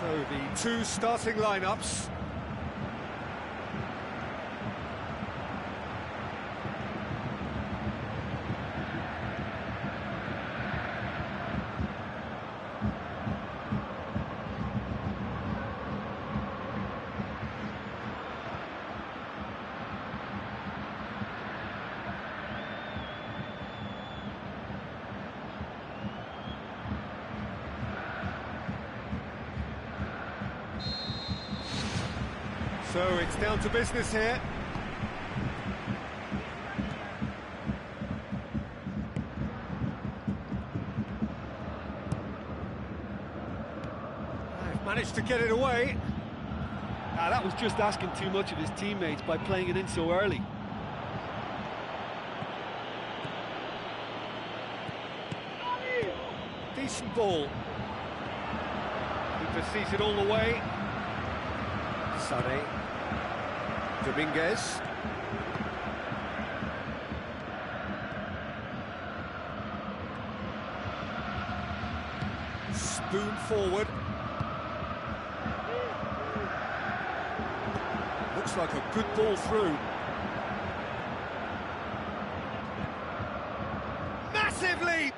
So the two starting lineups. So it's down to business here. They've managed to get it away. That was just asking too much of his teammates by playing it in so early. Decent ball. Keeper sees it all the way. Sane. Dominguez. Spoon forward. Looks like a good ball through. Massive leap!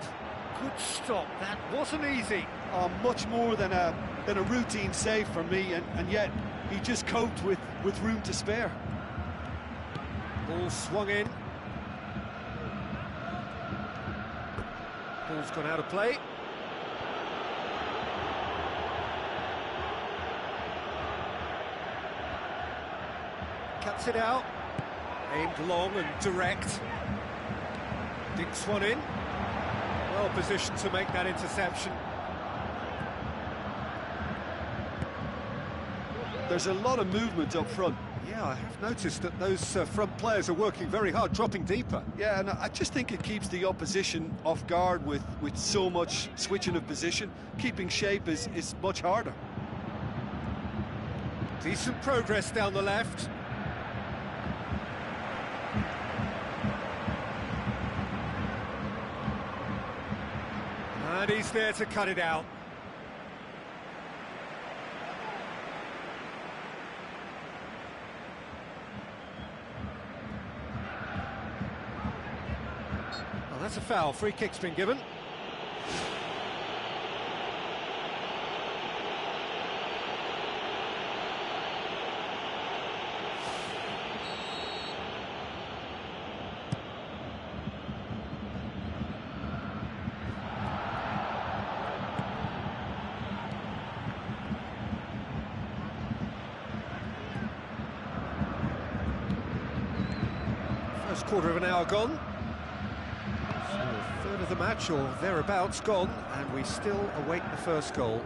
Good stop, that wasn't easy. Much more than a routine save for me, and yet he just coped with room to spare. Ball swung in. Ball's gone out of play. Cuts it out. Aimed long and direct. Dinks one in. Well positioned to make that interception. There's a lot of movement up front. Yeah, I have noticed that those front players are working very hard, dropping deeper. Yeah, and I just think it keeps the opposition off guard with so much switching of position. Keeping shape is much harder. Decent progress down the left. And he's there to cut it out. Well, that's a foul. Free kick's been given. First quarter of an hour gone. So a third of the match or thereabouts gone, and we still await the first goal.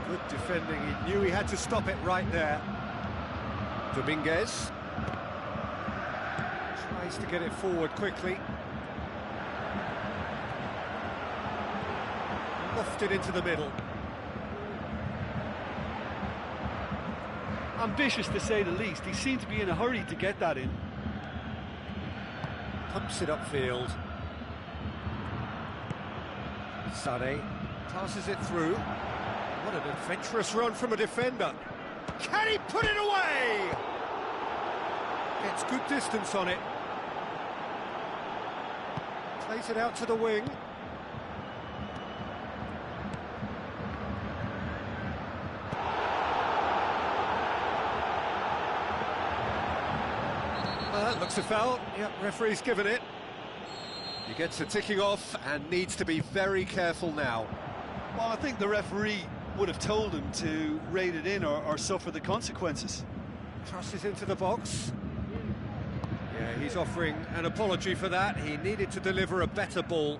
Good defending, he knew he had to stop it right there. Dominguez tries to get it forward quickly. Lofted into the middle. Ambitious to say the least. He seemed to be in a hurry to get that in. Pumps it upfield. Sane passes it through. What an adventurous run from a defender. Can he put it away? Gets good distance on it. Plays it out to the wing. That looks a foul. Yep, referee's given it. He gets a ticking off and needs to be very careful now. Well, I think the referee would have told him to rate it in or suffer the consequences. Crosses into the box. Yeah, he's offering an apology for that. He needed to deliver a better ball.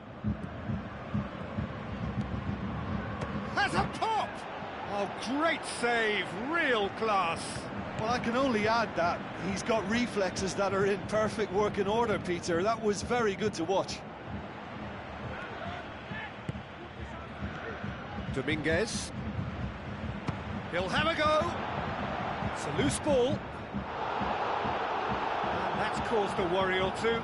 Has a pop! Oh, great save, real class. Well, I can only add that he's got reflexes that are in perfect working order, Peter. That was very good to watch. Dominguez. He'll have a go. It's a loose ball. And that's caused a worry or two.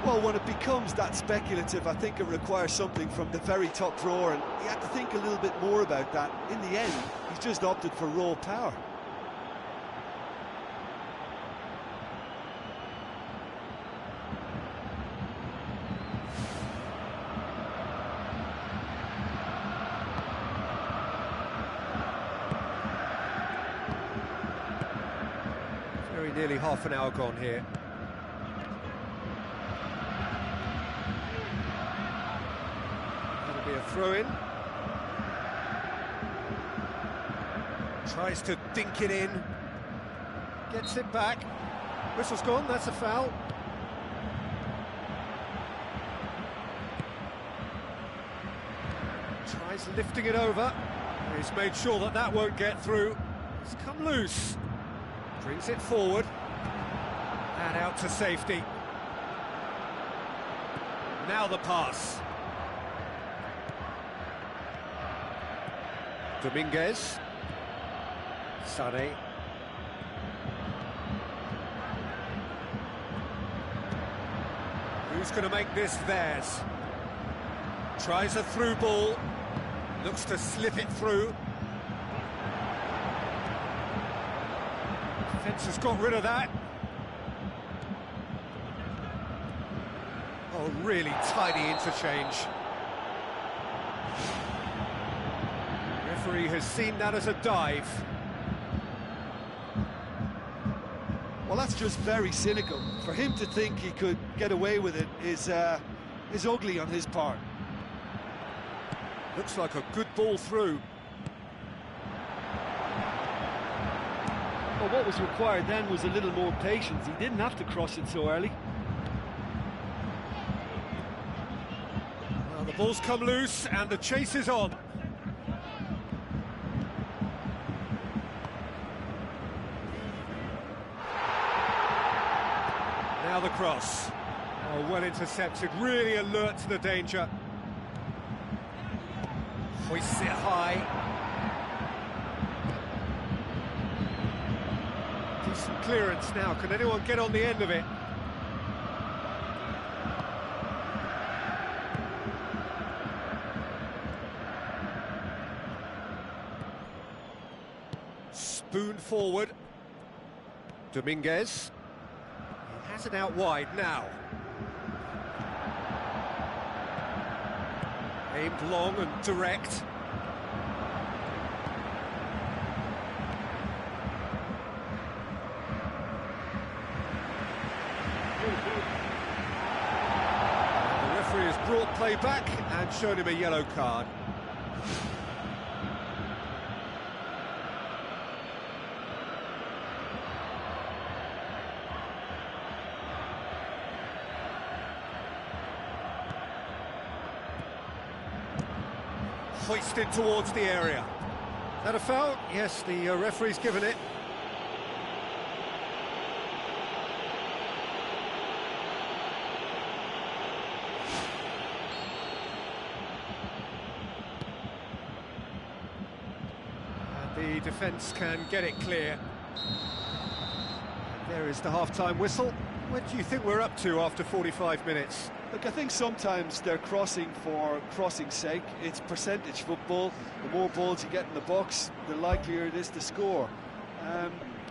Well, when it becomes that speculative, I think it requires something from the very top drawer, and he had to think a little bit more about that. In the end, he's just opted for raw power. Very nearly half an hour gone here. That'll be a throw-in. Tries to dink it in. Gets it back. Whistle's gone, that's a foul. Tries lifting it over. He's made sure that that won't get through. It's come loose. Brings it forward. And out to safety. Now the pass. Dominguez. Sane. Who's going to make this theirs? Tries a through ball. Looks to slip it through. Defence has got rid of that. Oh, really tidy interchange. Referee has seen that as a dive. Well, that's just very cynical. For him to think he could get away with it is ugly on his part. Looks like a good ball through. Well, what was required then was a little more patience. He didn't have to cross it so early. Well, the ball's come loose and the chase is on. Now the cross. Oh, well intercepted, really alert to the danger. Hoists it high. Decent clearance now. Can anyone get on the end of it? Spoon forward. Dominguez. He has it out wide now. Aimed long and direct. The referee has brought play back and shown him a yellow card. Hoisted towards the area. Is that a foul? Yes, the referee's given it. And the defence can get it clear. There is the half-time whistle. What do you think we're up to after 45 minutes? Look, I think sometimes they're crossing for crossing's sake. It's percentage football. The more balls you get in the box, the likelier it is to score.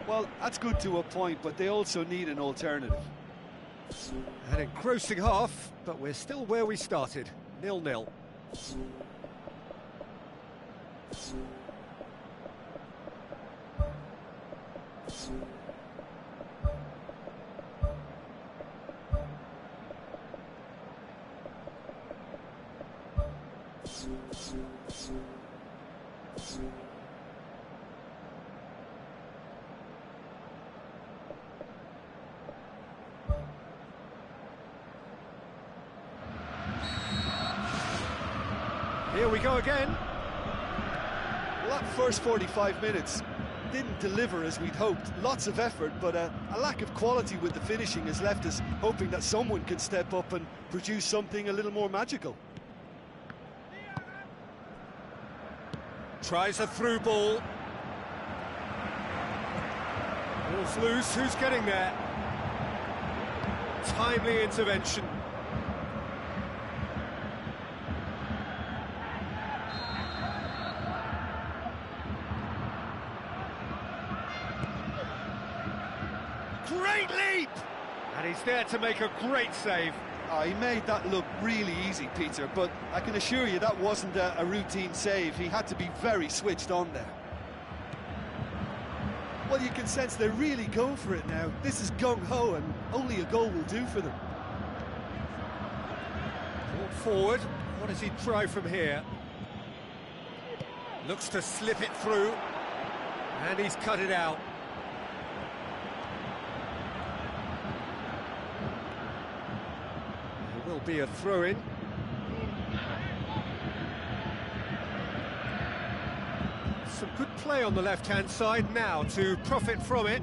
Well, that's good to a point, but they also need an alternative. An engrossing half, but we're still where we started, 0-0. Here we go again. Well, that first 45 minutes didn't deliver as we'd hoped. Lots of effort, but a lack of quality with the finishing has left us hoping that someone can step up and produce something a little more magical. Tries a through ball. Ball's loose, who's getting there? Timely intervention. deep! And he's there to make a great save. Oh, he made that look really easy, Peter, but I can assure you that wasn't a routine save. He had to be very switched on there. Well, you can sense they're really going for it now. This is gung-ho, and only a goal will do for them. Brought forward. What does he try from here? Looks to slip it through. And he's cut it out. There will be a throw-in. Some good play on the left-hand side now to profit from it.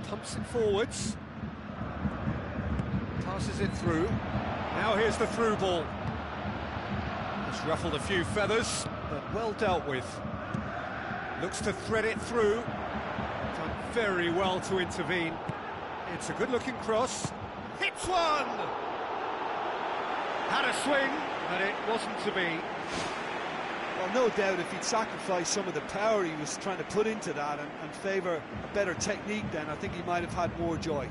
Pumps it forwards. Passes it through. Now here's the through ball. It's ruffled a few feathers, but well dealt with. Looks to thread it through. Done very well to intervene. It's a good-looking cross. Hits one! Had a swing, but it wasn't to be. Well, no doubt if he'd sacrificed some of the power he was trying to put into that and favour a better technique, then I think he might have had more joy.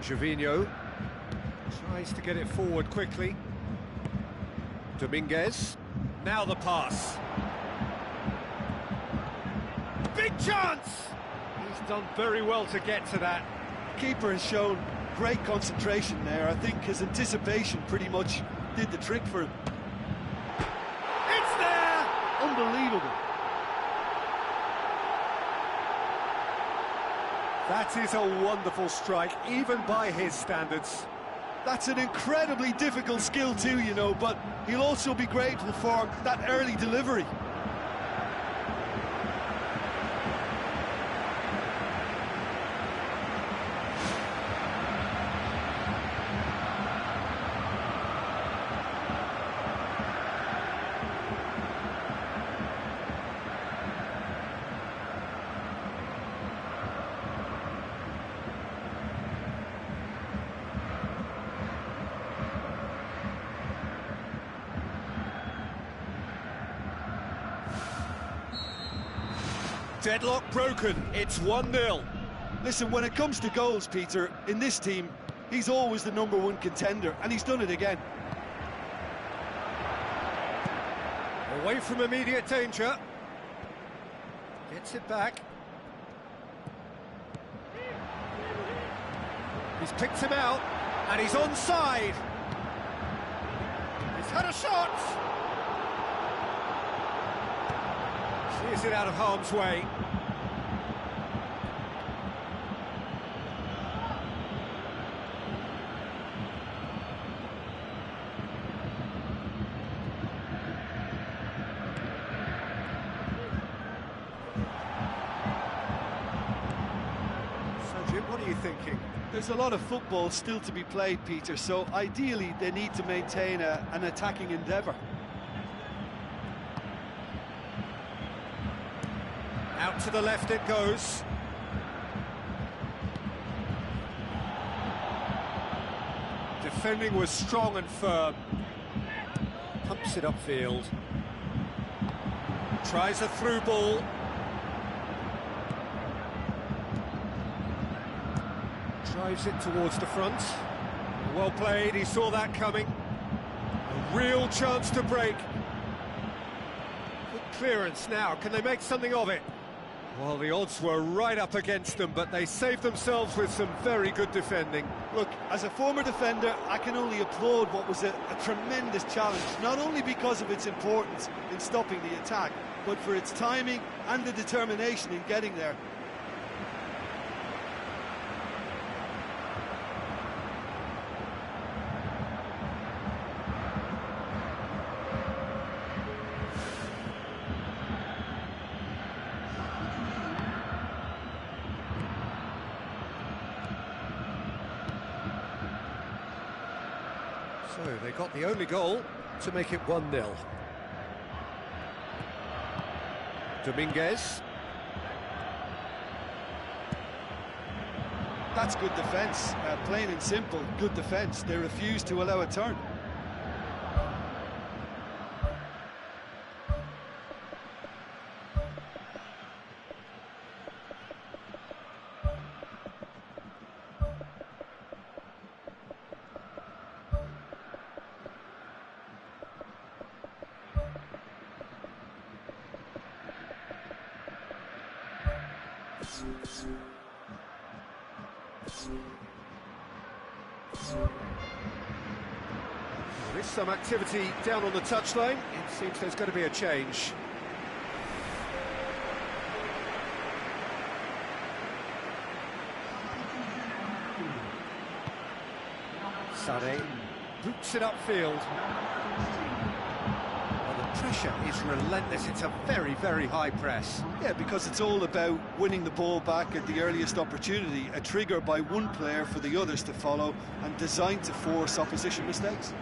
Gervinho tries to get it forward quickly. Dominguez. Now the pass. Big chance! He's done very well to get to that. Keeper has shown great concentration there. I think his anticipation pretty much did the trick for him. It's there! Unbelievable. That is a wonderful strike, even by his standards. That's an incredibly difficult skill too, you know, but he'll also be grateful for that early delivery. Deadlock broken, it's 1-0. Listen, when it comes to goals, Peter, in this team, he's always the #1 contender, and he's done it again. Away from immediate danger. Gets it back. He's picked him out, and he's onside. He's had a shot. Clears it out of harm's way. So, Jim, what are you thinking? There's a lot of football still to be played, Peter, so ideally they need to maintain an attacking endeavour. Out to the left it goes. Defending was strong and firm. Pumps it upfield. Tries a through ball. Drives it towards the front. Well played, he saw that coming. A real chance to break. Good clearance now, can they make something of it? Well, the odds were right up against them, but they saved themselves with some very good defending. Look, as a former defender, I can only applaud what was a tremendous challenge, not only because of its importance in stopping the attack, but for its timing and the determination in getting there. So they got the only goal to make it 1-0. Dominguez. That's good defence, plain and simple, good defence. They refuse to allow a turn. There is some activity down on the touchline. It seems there's going to be a change. Sané boots it upfield. Well, the pressure is relentless. It's a very, very high press. Yeah, because it's all about winning the ball back at the earliest opportunity, a trigger by one player for the others to follow, and designed to force opposition mistakes.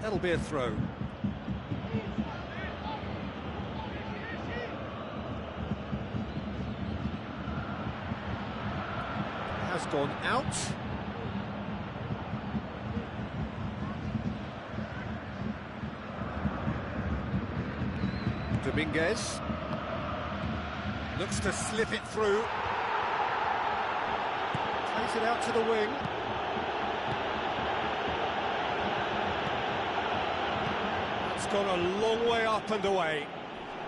That'll be a throw. Has gone out. Dominguez looks to slip it through. Plays it out to the wing. It's gone a long way up and away.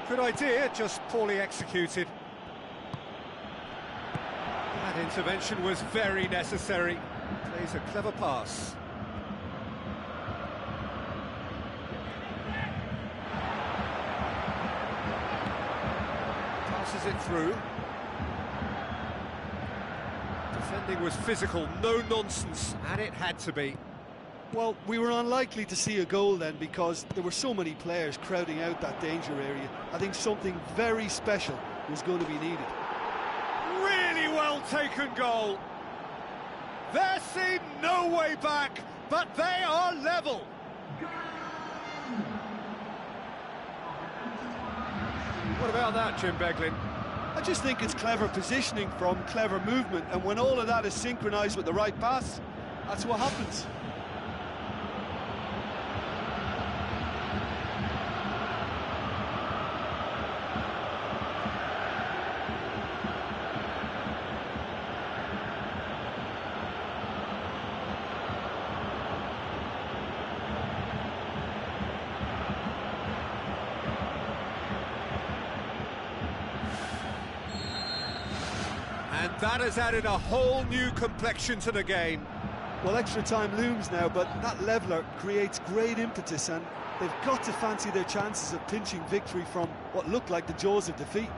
Good idea, just poorly executed. That intervention was very necessary. Plays a clever pass. Passes it through. Defending was physical, no nonsense, and it had to be. Well, we were unlikely to see a goal then because there were so many players crowding out that danger area. I think something very special was going to be needed. Really well taken goal. There seemed no way back, but they are level. What about that, Jim Beglin? I just think it's clever positioning from clever movement, and when all of that is synchronised with the right pass, that's what happens. And that has added a whole new complexion to the game. Well, extra time looms now, but that leveller creates great impetus, and they've got to fancy their chances of pinching victory from what looked like the jaws of defeat.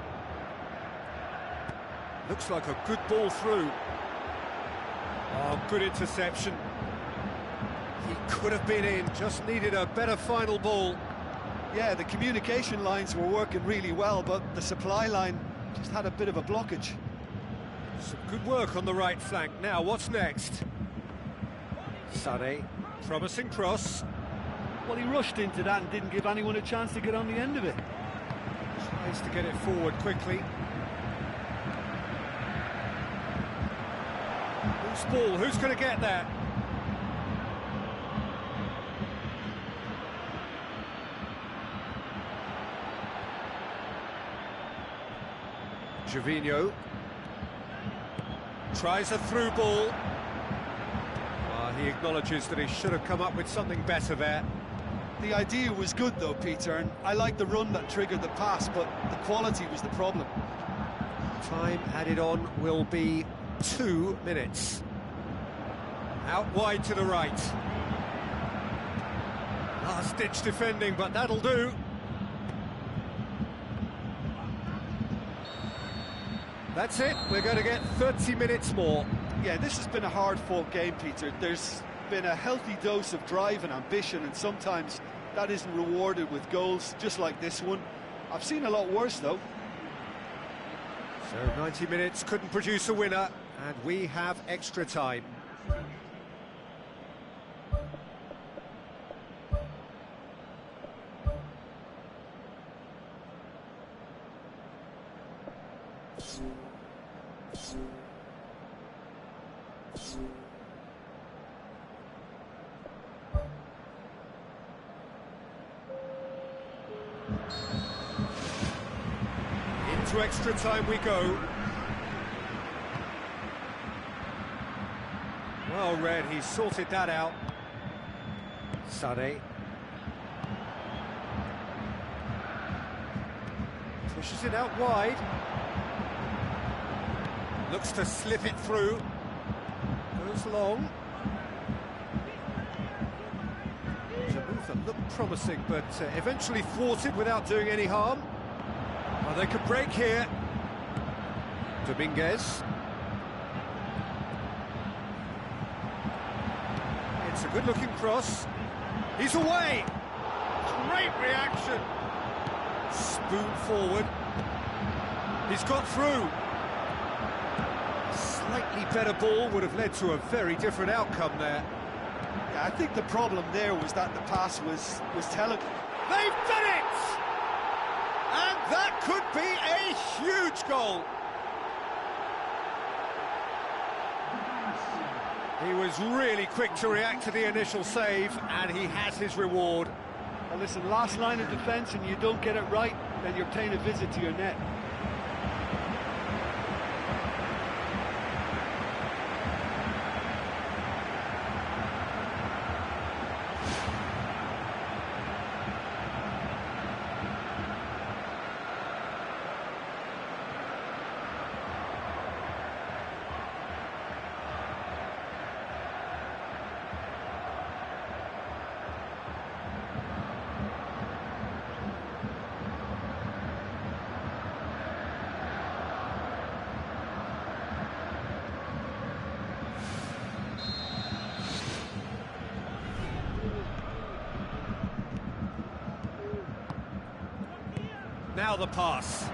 Looks like a good ball through. Oh, good interception. He could have been in, just needed a better final ball. Yeah, the communication lines were working really well, but the supply line just had a bit of a blockage. Some good work on the right flank. Now, what's next? Sané, promising cross. Well, he rushed into that and didn't give anyone a chance to get on the end of it. Tries to get it forward quickly. Loose ball, who's going to get there? Gervinho tries a through ball. He acknowledges that he should have come up with something better there. The idea was good though, Peter, and I like the run that triggered the pass, but the quality was the problem. Time added on will be 2 minutes. Out wide to the right. Last-ditch defending, but that'll do. That's it, we're going to get 30 minutes more. Yeah, this has been a hard-fought game, Peter. There's been a healthy dose of drive and ambition, and sometimes that isn't rewarded with goals, just like this one. I've seen a lot worse, though. So 90 minutes couldn't produce a winner, and we have extra time. Into extra time we go. Well read, he sorted that out. Sade. Pushes it out wide. Looks to slip it through. Goes long. It's a move that looked promising, but eventually thwarted without doing any harm. Well, they could break here. Dominguez. It's a good-looking cross. He's away! Great reaction! Spoon forward. He's got through. Slightly better ball would have led to a very different outcome there. Yeah, I think the problem there was that the pass was telling. They've done it! And that could be a huge goal. He was really quick to react to the initial save, and he has his reward. Well, listen, last line of defence and you don't get it right, then you're paying a visit to your net. Now the pass.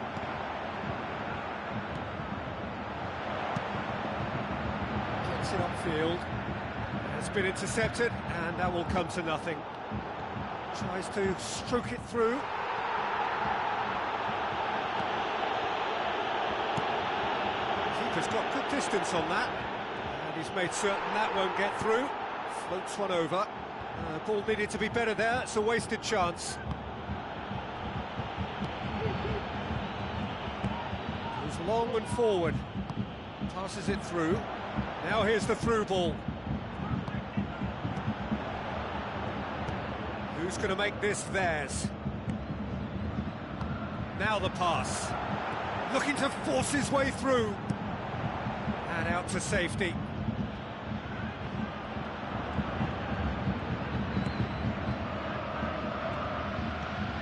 Gets it upfield. Has been intercepted, and that will come to nothing. Tries to stroke it through. Keeper's got good distance on that, and he's made certain that won't get through. Floats one over. Ball needed to be better there. It's a wasted chance. Long and forward, passes it through. Now here's the through ball. Who's going to make this theirs? Now the pass. Looking to force his way through. And out to safety.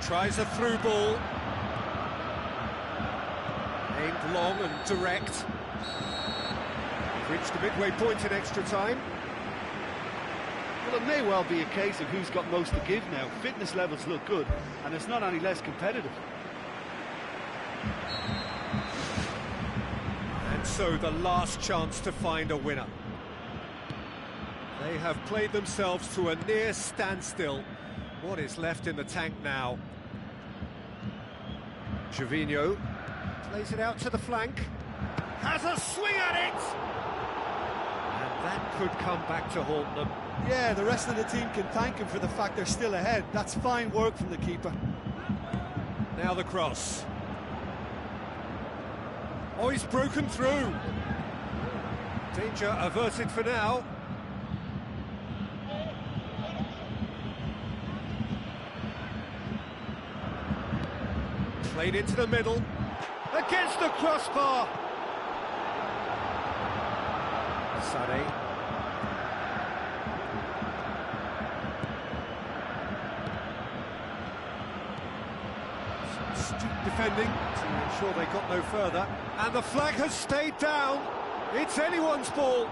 Tries a through ball. Aimed long and direct. Reached the midway point in extra time. Well, it may well be a case of who's got most to give now. Fitness levels look good, and it's not any less competitive. And so the last chance to find a winner. They have played themselves to a near standstill. What is left in the tank now? Gervinho plays it out to the flank, has a swing at it! And that could come back to haunt them. Yeah, the rest of the team can thank him for the fact they're still ahead. That's fine work from the keeper. Now the cross. Oh, he's broken through. Danger averted for now. Played into the middle. Against the crossbar. Sané. Some astute defending to ensure they got no further. And the flag has stayed down. It's anyone's ball.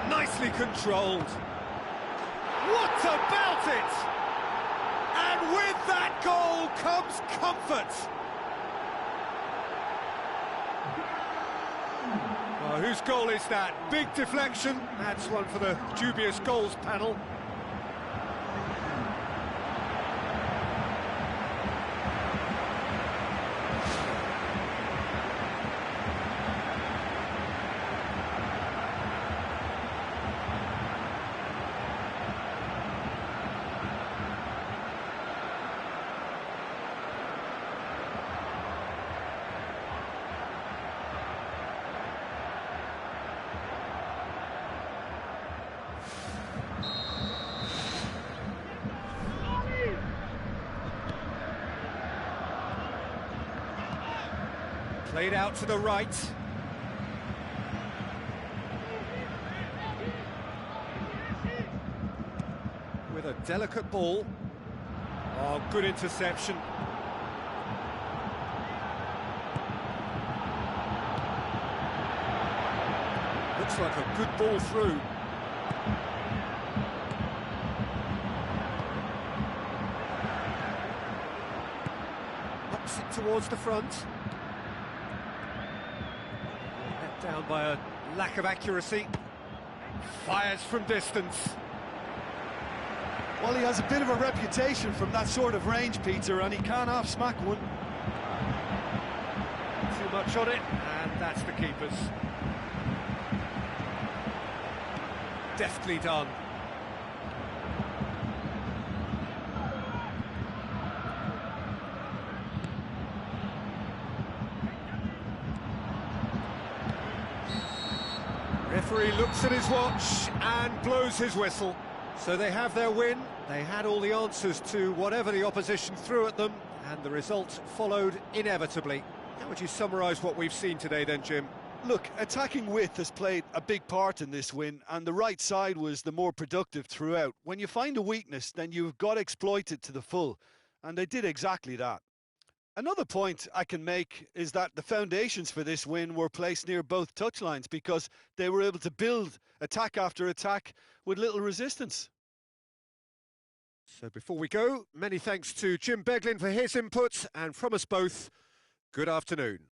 Nicely controlled. What about it? And with that goal comes comfort. Oh, whose goal is that? Big deflection. That's one for the dubious goals panel. Played out to the right. With a delicate ball. Oh, good interception. Looks like a good ball through. Knocks it towards the front. Down by a lack of accuracy. Fires from distance. Well, he has a bit of a reputation from that sort of range, Peter, and he can't half-smack one. Too much on it, and that's the keeper's. Deftly done. Referee looks at his watch and blows his whistle. So they have their win. They had all the answers to whatever the opposition threw at them, and the result followed inevitably. How would you summarise what we've seen today then, Jim? Look, attacking width has played a big part in this win, and the right side was the more productive throughout. When you find a weakness, then you've got to exploit it to the full, and they did exactly that. Another point I can make is that the foundations for this win were placed near both touchlines because they were able to build attack after attack with little resistance. So before we go, many thanks to Jim Beglin for his input, and from us both, good afternoon.